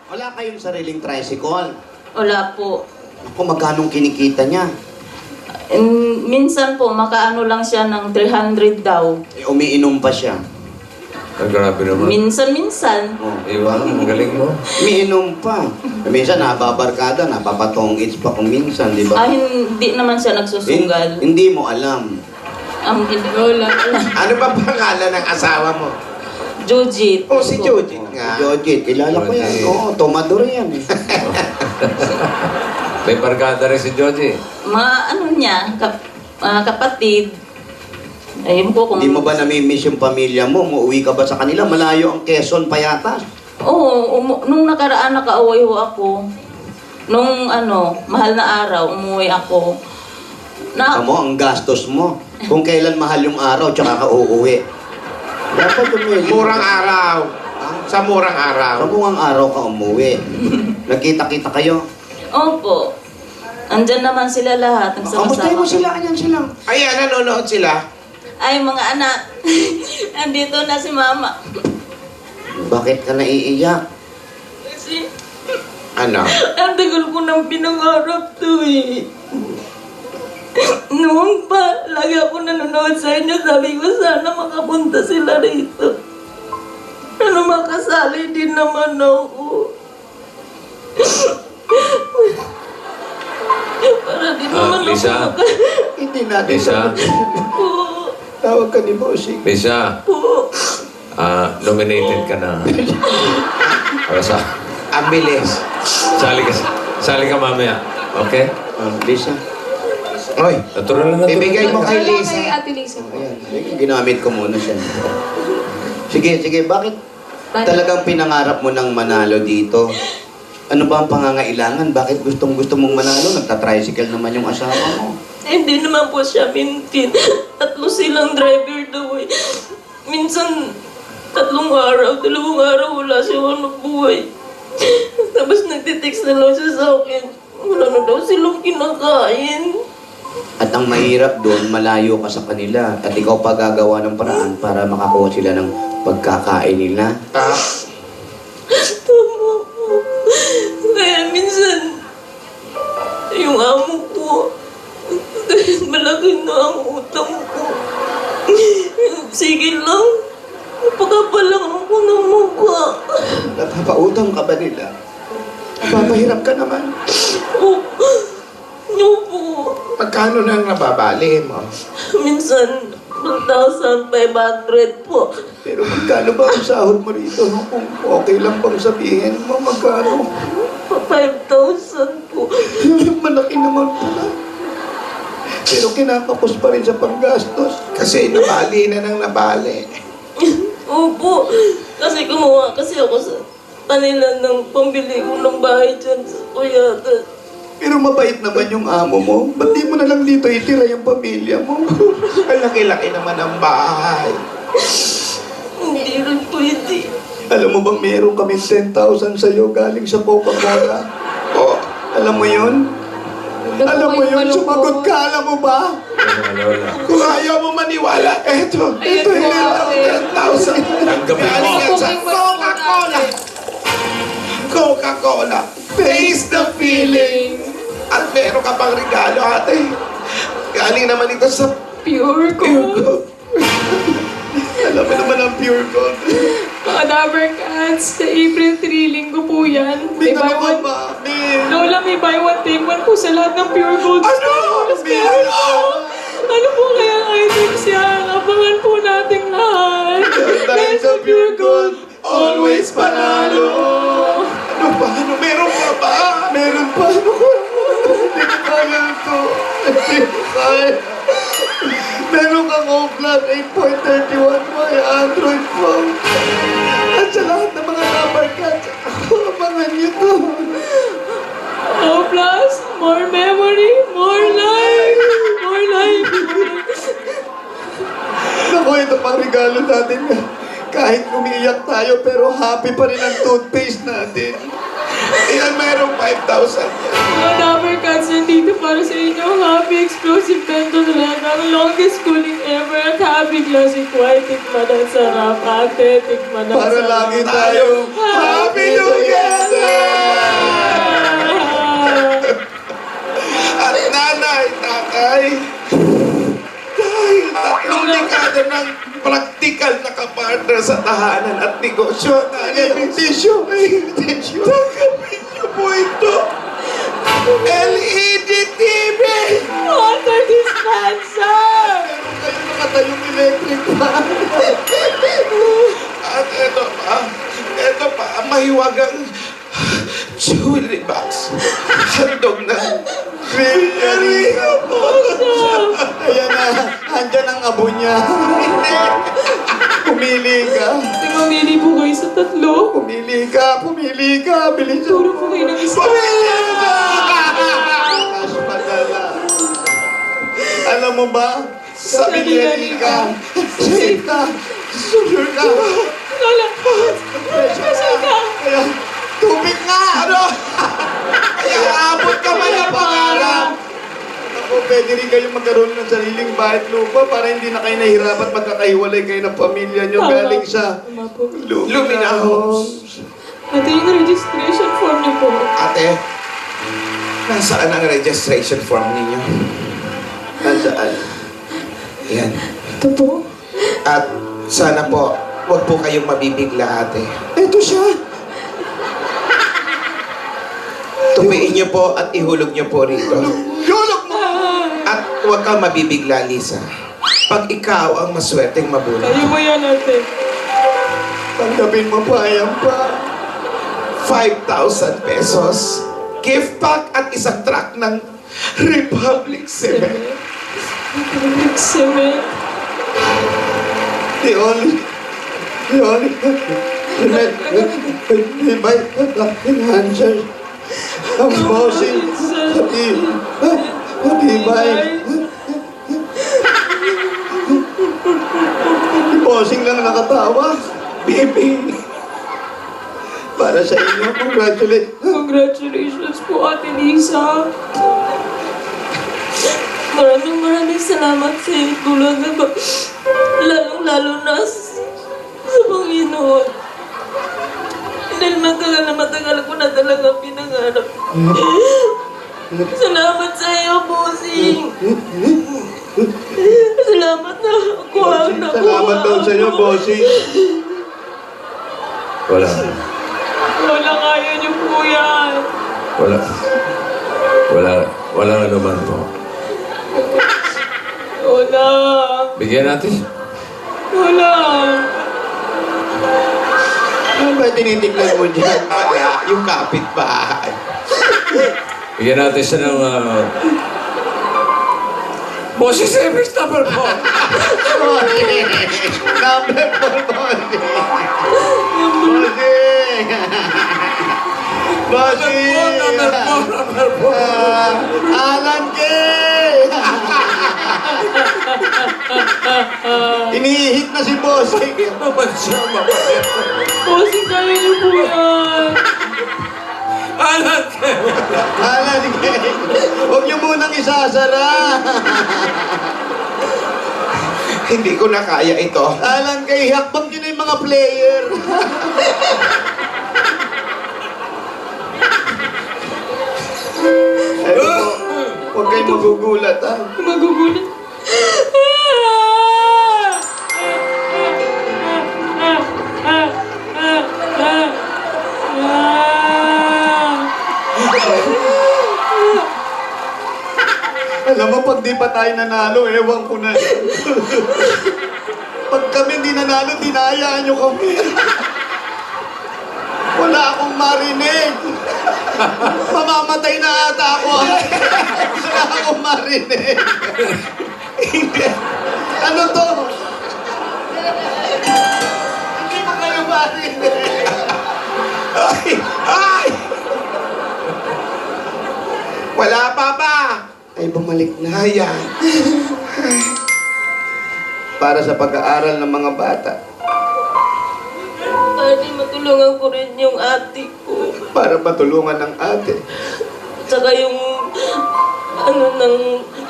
Wala kayong sariling tricycle. Wala po. Ako, magkano kinikita niya? Minsan po, makaano lang siya ng 300 daw. Umiinom pa siya. Ay, grabe naman. Minsan-minsan. Oh. Iwan, ang galing mo. Umiinom pa. Minsan nababarkada, napapatong its pa kung minsan, di ba? Hindi naman siya nagsusugal. Hindi mo alam. Wala. Ano ba pangalan ng asawa mo? Jujit. Oh, si Jojit nga. Jojit, kilala ko yan. Oo, tomador yan. May barkada rin si Joji. Mga ano niya, kapatid. Ayun po kung... Hindi mo ba namimiss yung pamilya mo? Umuwi ka ba sa kanila? Malayo ang Quezon pa yata. Oo, nung nakaraan nakauwi ho ako. Nung mahal na araw, umuwi ako. Kamu, ang gastos mo. Kung kailan mahal yung araw, tsaka ka uuwi. Dapat umuwi. Murang araw. Sa murang araw. Sa murang araw ka umuwi. Nagkita-kita kayo. Opo. Andyan naman sila lahat. Kamustahin mo sila? Anyan sila. Ayan, nanonood sila. Ay, mga anak. Andito na si mama. Bakit ka naiiyak? Kasi, Ano? ang tagal ko nang pinangarap to eh. Noon pa, lagi ako nanonood sa inyo. Sabi ko, sana makapunta sila rito. Makasali din naman ako. Para din naman Lisa. ako Hindi natin. Lisa. po. Tawag ka ni Bossing. Lisa. Po. Nominated ka na. Para sa... Ang bilis. Sali ka mamaya. Okay? Lisa. Oy, Natural na natural. ibigay mo kay Wala Lisa. kay Ate Lisa po. Ayan. Sige, ginamit ko muna siya. Sige. Bakit talagang pinangarap mo ng manalo dito? Ano ba ang pangangailangan? Bakit gustong-gusto mong manalo? Nagta-tricycle naman yung asawa mo. Hindi naman po siya mintin. 3 silang driver daw eh. Minsan, 3 araw, 2 araw wala siya buhay. Tapos nagtitext na lang siya sa akin. Wala na daw silang kinakain. At ang mahirap doon, malayo ka sa kanila. At ikaw pa gagawa ng paraan para makakuha sila ng pagkakain nila. Tama po. Kaya minsan, yung amo ko, kahit malaki na ang utang ko, sige lang, pagkapalang ako ng mukha. Napapautang ka ba nila? Napapahirap ka naman. Opo. Magkano nang nababali mo? Minsan, 1,500 po. Pero magkano ba ang sahod mo rito? Kung okay lang bang sabihin mo, magkano? 5,000 po. Malaki naman pala. Pero kinakapos pa rin sa panggastos. Kasi nabali na nang nabali. Opo. Kasi kumuha kasi ako sa kanila ng pambili ko ng bahay dyan sa Kuyatan. Pero mabait naman yung amo mo. Ba't di mo na lang dito itira yung pamilya mo? Ang laki-laki naman ang bahay. Hindi rin pwede. Alam mo bang meron kami 10,000 sa'yo galing sa Coca-Cola? Oh, Alam mo yun? Alam mo yun? Sumagot ka, alam mo ba? Wala. kung ayaw mo maniwala, eto. Ayan Ito po, yung ate. 10,000. Tanggapin mo. Galing yan sa Ako po yung Coca-Cola. Coca-Cola. Taste the feeling. At meron ka pang regalo, ate. Galing naman ito sa Pure gold. Alam mo naman ang pure gold. Mga Dabber Cats, sa April 3, linggo po yan. May buy one... Lola, may buy one, take one po sa lahat ng Pure Gold. Ano? Ano po kaya ang items yan? Abangan po natin lahat. Dahil sa pure gold, always panalo. Ano ba? Ano? Meron pa ba? Meron pa. Ano ko? Hindi ko kaya ito. Hindi ko kaya. Meron kang O-Vlog 8.31 may Android phone. At sa lahat ng mga number cards, abangan nyo to. Oh, plus, more memory, more life. More life. Naku, ito pang regalo natin. Kahit umiiyak tayo, pero happy pa rin ang toothpaste natin. Ilan meron 5,000 yan? Mga Dabber Cats, nandito para sa inyo. Happy Explosive Bento Red. Ang longest cooling ever at happy classic white. Tikman ang sarap. Ate, tikman ang Para sarap. lagi tayo Happy together! pisikal na kapartner sa tahanan at negosyo. Ay, tissue. Tanggapin niyo po ito. LED TV! Water dispenser! Kayo nakatayong electric fan. At ito pa, ang mahiwagang jewelry box. Handog na Rio po. Ayan na, andyan ang abo niya. Pumili ka. Mamili po kayo sa tatlo. Pumili ka. Bilis Turo po kayo ng isa. Mas madala. Alam mo ba, sa binili ka, safe ka, sure ka. Lola, Pressure ka. Kaya, tubig nga! Ano? Kaya abot ka man ang pangarap. Ako, pwede rin kayong magkaroon ng sariling bahay at lupa para hindi na kayo nahihirapan magkakahiwalay kayo ng pamilya nyo Tama. galing sa Tama po. Lumina Homes. Ate, yung registration form niyo po. Ate, nasaan ang registration form ninyo? Nasaan? Yan. Ito po. At sana po, huwag po kayong mabibigla, ate. Ito siya. Tupiin niyo po at ihulog niyo po rito. Yulog mo! At huwag kang mabibigla, Lisa. Pag ikaw ang maswerteng mabulat, Kayo mo yan, ate. Tanggapin mo pa, ayan pa. 5,000 pesos, gift pack at isang truck ng Republic Cement. Cement. The only answer ang bossing matibay. Bossing lang nakatawa. Baby. Para sa inyo, Congratulations po, Ate Lisa. Maraming salamat sa iyo, tulad na ba, lalong-lalo na sa Panginoon. Dahil matagal ko na talaga pinangarap. Salamat sa iyo, Bossing. Salamat na ako ang nakuha. salamat daw sa iyo, bossing. Wala. Wala kaya niyo po yan. Wala naman po. Wala. Bigyan natin. Wala. Ano ba tinitignan mo dyan? Wala, yung kapitbahay. Bigyan natin siya ng... Bossy Service number po. Number 4, bossing. Bossing! Number 4. Alan K! Inihihit na si bossing. Naman siya, mabaya. Bossing, kaya niyo po yan. Alan kayo. Alan K! Huwag niyo munang isasara. Hindi ko na kaya ito. Alan K, hakbang niyo na yung mga player. Eto po, huwag kayong magugulat, ha? Magugulat. Alam mo, pag di pa tayo nanalo, ewan ko na. Pag kami di nanalo, dinayaan nyo kami. Wala akong marinig. Mamamatay na ata ako. Wala akong marinig. Ano to? Hindi mo kayo marinig. Ay! Ay! Wala pa ba? Ay, bumalik na. Ayan. Para sa pag-aaral ng mga bata. Para di matulungan ko rin yung ate ko. Para matulungan ng ate. Tsaka yung ng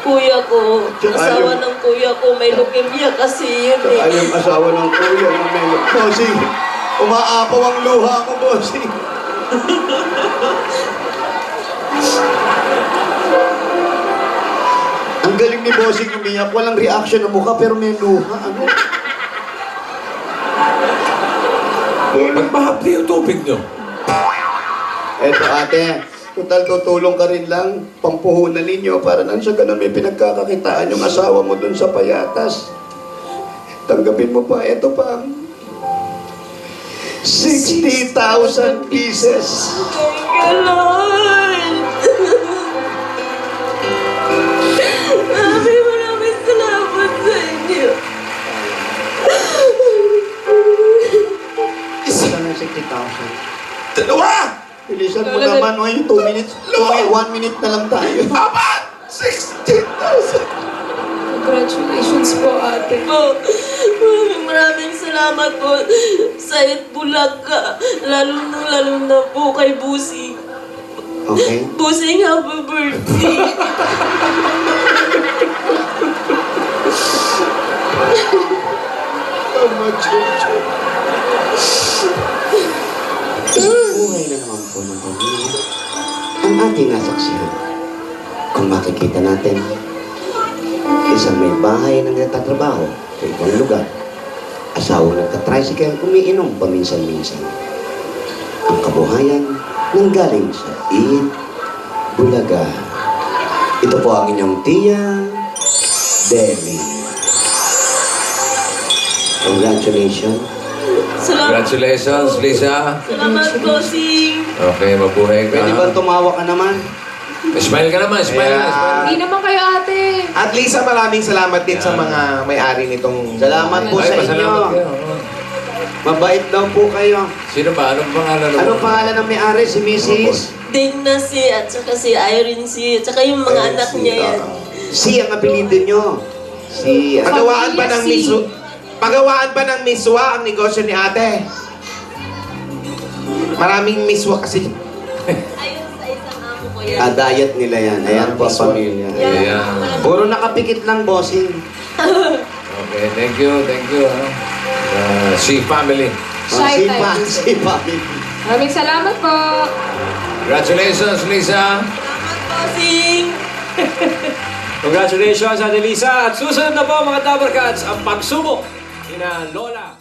kuya ko. Tsaka Asawa yung- ng kuya ko. May leukemia kasi yun Ay, eh. yung asawa ng kuya na may... Bossing, umaapaw ang luha ko, bossing. Ang galing ni bossing umiyak. Walang reaction ng mukha pero may luha. Ano? Ba't mahapdi yung tubig nyo? Eto ate, total tutulong ka rin lang, pampuhunan ninyo para nang sa ganun may pinagkakakitaan yung asawa mo dun sa payatas. Tanggapin mo pa, eto pa. 60,000 pieces. Thank you, Lord! Maraming salamat sa inyo. Isa lang ng 60,000. Dalawa! Bilisan mo naman, o yung 2 minutes, 1 minute na lang tayo. Apat! 60,000! Congratulations po, ate. Po, maraming salamat po sa Itbulaga. Lalo na po kay Busing. Okay? Busing, happy birthday. Buhay na naman po ng pamilya. Ang ating nasaksihan. Kung makikita natin, isang may bahay na nagtatrabaho sa ibang lugar. Asawang nagtatricycle, umiinom paminsan-minsan. Ang kabuhayan nanggaling sa Bulaga. Ito po ang inyong tiya, Demi. Congratulations. Congratulations, Lisa. Salamat po, Sing. Okay, mabuhay ka. Pwede ba tumawa ka naman? Smile ka naman, smile ka. Smile. Hindi naman kayo, ate. At Lisa, maraming salamat din sa mga may-ari nitong... Salamat po Ay, sa pasalamat inyo. kayo. Mabait daw po kayo. Sino ba? Anong pangalan mo? Anong pangalan ng may-ari? Si Mrs.? Digna si, at saka si Irene si, at saka yung mga anak niya yan. Si ang apelido nyo. Si... Pagawaan ba ng Pamilya si- Pagawaan ba ng miswa ang negosyo ni ate? Maraming miswa kasi. Ayun sa isang amo ko yan. diet nila yan. Ayan po ang pamilya. Ayan. Puro nakapikit lang, bossing. Okay, thank you, thank you. Si family. Shy Sipa, type. sipa. Maraming salamat po. Congratulations, Lisa. Salamat po, Sing. Congratulations, Ate Lisa. At susunod na po mga Dabarkats, ang pagsubok ni Lola.